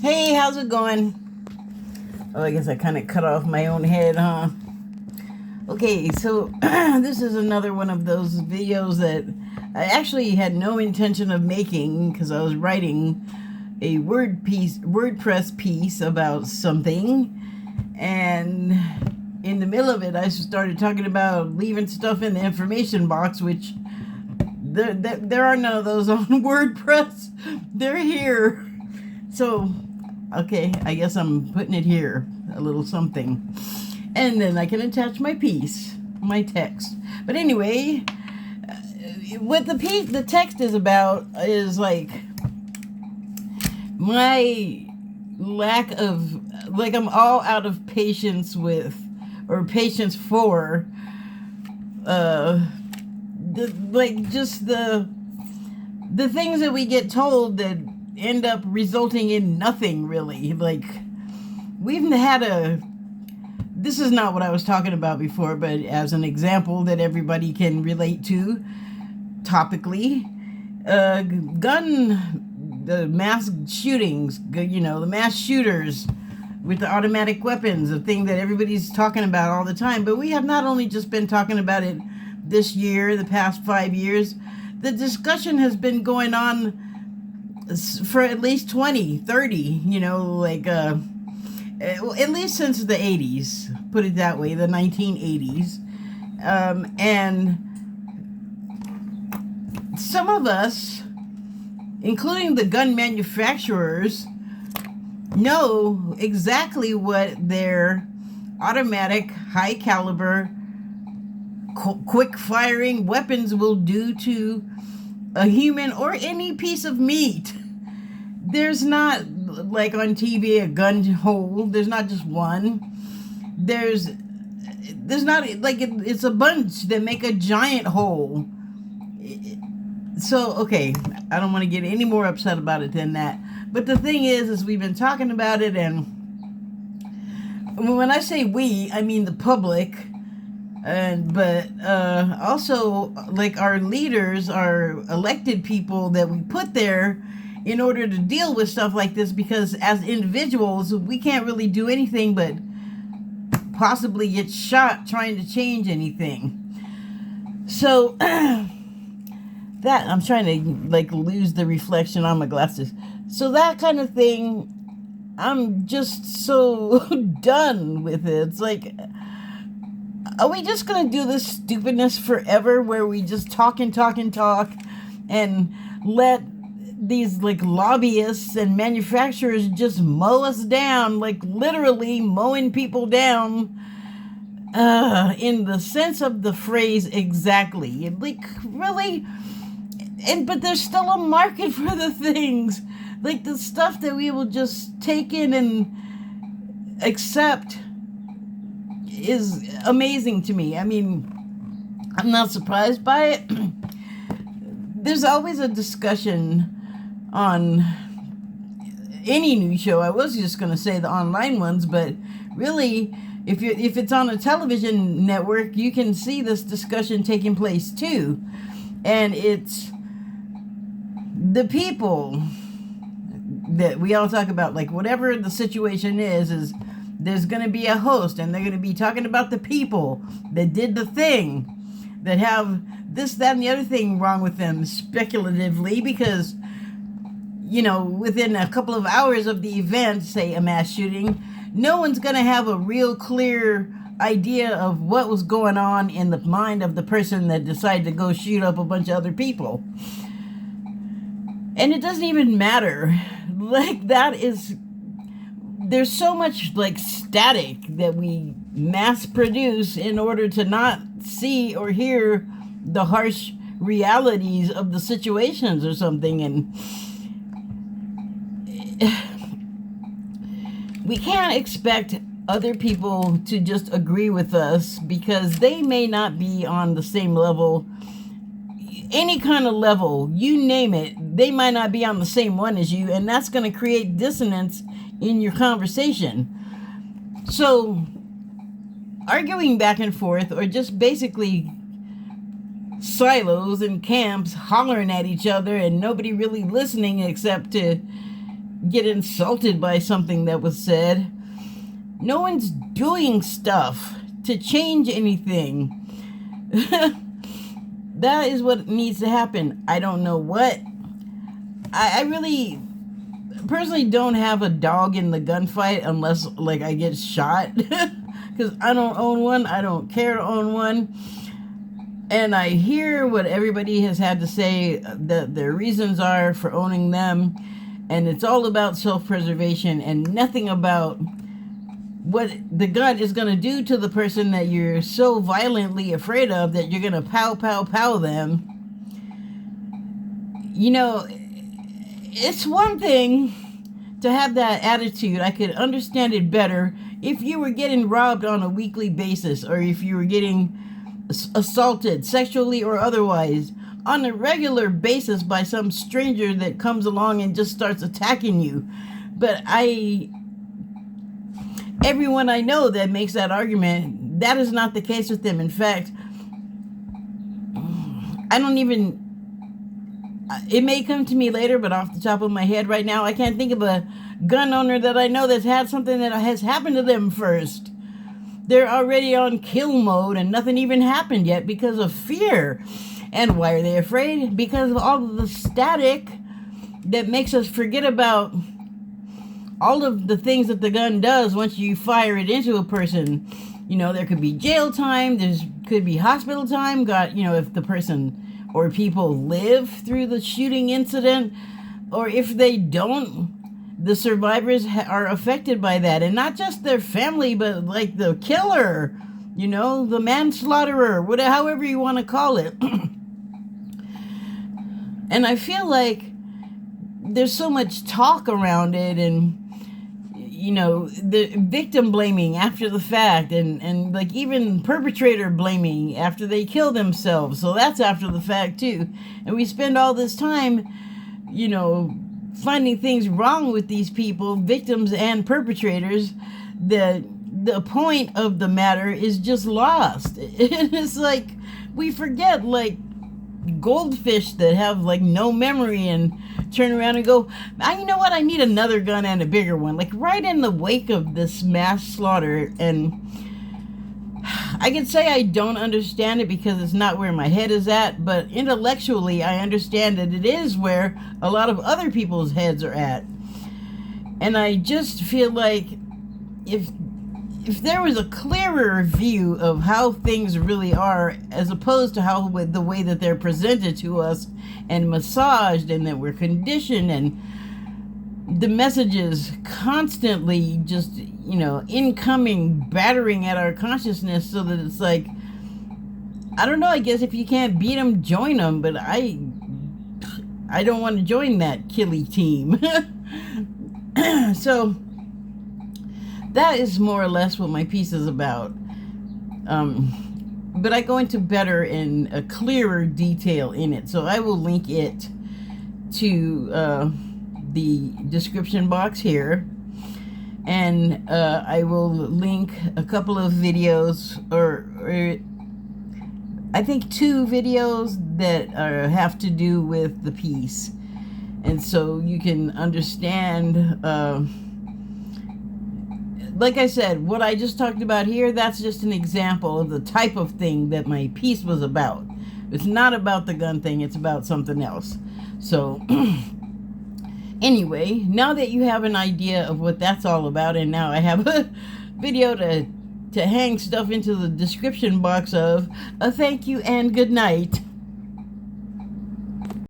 Hey, how's it going? Oh, I guess I kind of cut off my own head, huh? Okay, so this is another one of those videos that I actually had no intention of making because I was writing a WordPress piece about something, and in the middle of it, I started talking about leaving stuff in the information box, which there are none of those on WordPress. They're here. So, okay, I guess I'm putting it here, a little something. And then I can attach my piece, my text. But anyway, what the text is about is like my lack of, like, I'm all out of patience with, or patience for, just the things that we get told that end up resulting in nothing really. Like, we've had this is not what I was talking about before, but as an example that everybody can relate to topically, the mass shootings, the mass shooters with the automatic weapons, a thing that everybody's talking about all the time. But we have not only just been talking about it this year, the past 5 years, the discussion has been going on for at least 20, 30, at least since the 80s, put it that way, the 1980s. And some of us, including the gun manufacturers, know exactly what their automatic, high caliber, quick firing weapons will do to a human or any piece of meat. There's not, like on TV, a gun hole. There's not just one. There's not, like, it's a bunch that make a giant hole. So, okay, I don't want to get any more upset about it than that. But the thing is we've been talking about it, and when I say we, I mean the public. But also, like, our leaders, our elected people that we put there in order to deal with stuff like this, because as individuals, we can't really do anything but possibly get shot trying to change anything. So, that, I'm trying to, like, lose the reflection on my glasses. So that kind of thing, I'm just so done with it. It's like, are we just going to do this stupidness forever where we just talk and talk and talk and let these, like, lobbyists and manufacturers just mow us down, like literally mowing people down, in the sense of the phrase exactly. Like, really? But there's still a market for the things. Like, the stuff that we will just take in and accept is amazing to me. I mean, I'm not surprised by it. There's always a discussion on any new show. I was just going to say the online ones, but really, if it's on a television network, you can see this discussion taking place too. And it's the people that we all talk about, like, whatever the situation is there's going to be a host, and they're going to be talking about the people that did the thing, that have this, that, and the other thing wrong with them speculatively, because, within a couple of hours of the event, say a mass shooting, no one's going to have a real clear idea of what was going on in the mind of the person that decided to go shoot up a bunch of other people. And it doesn't even matter. Like, there's so much, like, static that we mass produce in order to not see or hear the harsh realities of the situations or something. And we can't expect other people to just agree with us, because they may not be on the same level. Any kind of level, you name it, they might not be on the same one as you, and that's going to create dissonance in your conversation. So, arguing back and forth, or just basically silos and camps hollering at each other and nobody really listening except to get insulted by something that was said. No one's doing stuff to change anything. That is what needs to happen. I don't know what. I really personally don't have a dog in the gunfight unless like I get shot. Because I don't own one. I don't care to own one. And I hear what everybody has had to say that their reasons are for owning them. And it's all about self-preservation and nothing about what the gun is going to do to the person that you're so violently afraid of that you're going to pow, pow, pow them. You know, it's one thing to have that attitude. I could understand it better if you were getting robbed on a weekly basis, or if you were getting assaulted sexually or otherwise on a regular basis by some stranger that comes along and just starts attacking you. But everyone I know that makes that argument, that is not the case with them. In fact, I don't even, it may come to me later, but off the top of my head right now, I can't think of a gun owner that I know that's had something that has happened to them first. They're already on kill mode and nothing even happened yet because of fear. And why are they afraid? Because of all of the static that makes us forget about all of the things that the gun does once you fire it into a person. You know, there could be jail time, could be hospital time, if the person or people live through the shooting incident, or if they don't, the survivors are affected by that. And not just their family, but like the killer, the manslaughterer, whatever, however you want to call it. And I feel like there's so much talk around it, and the victim blaming after the fact, and like even perpetrator blaming after they kill themselves. So that's after the fact too. And we spend all this time, finding things wrong with these people, victims and perpetrators. The point of the matter is just lost. It's like we forget, like goldfish that have like no memory and turn around and go, you know what, I need another gun and a bigger one, like right in the wake of this mass slaughter. And I can say I don't understand it because it's not where my head is at, but intellectually I understand that it is where a lot of other people's heads are at. And I just feel like if there was a clearer view of how things really are, as opposed to how the way that they're presented to us and massaged, and that we're conditioned, and the messages constantly just, incoming, battering at our consciousness, so that it's like, I don't know, I guess if you can't beat them, join them, but I don't want to join that killy team. So that is more or less what my piece is about. But I go into better and a clearer detail in it. So I will link it to the description box here. And I will link a couple of videos, or I think 2 videos that have to do with the piece. And so you can understand, like I said, what I just talked about here, that's just an example of the type of thing that my piece was about. It's not about the gun thing, it's about something else. So, anyway, now that you have an idea of what that's all about, and now I have a video to hang stuff into the description box of, a thank you and good night.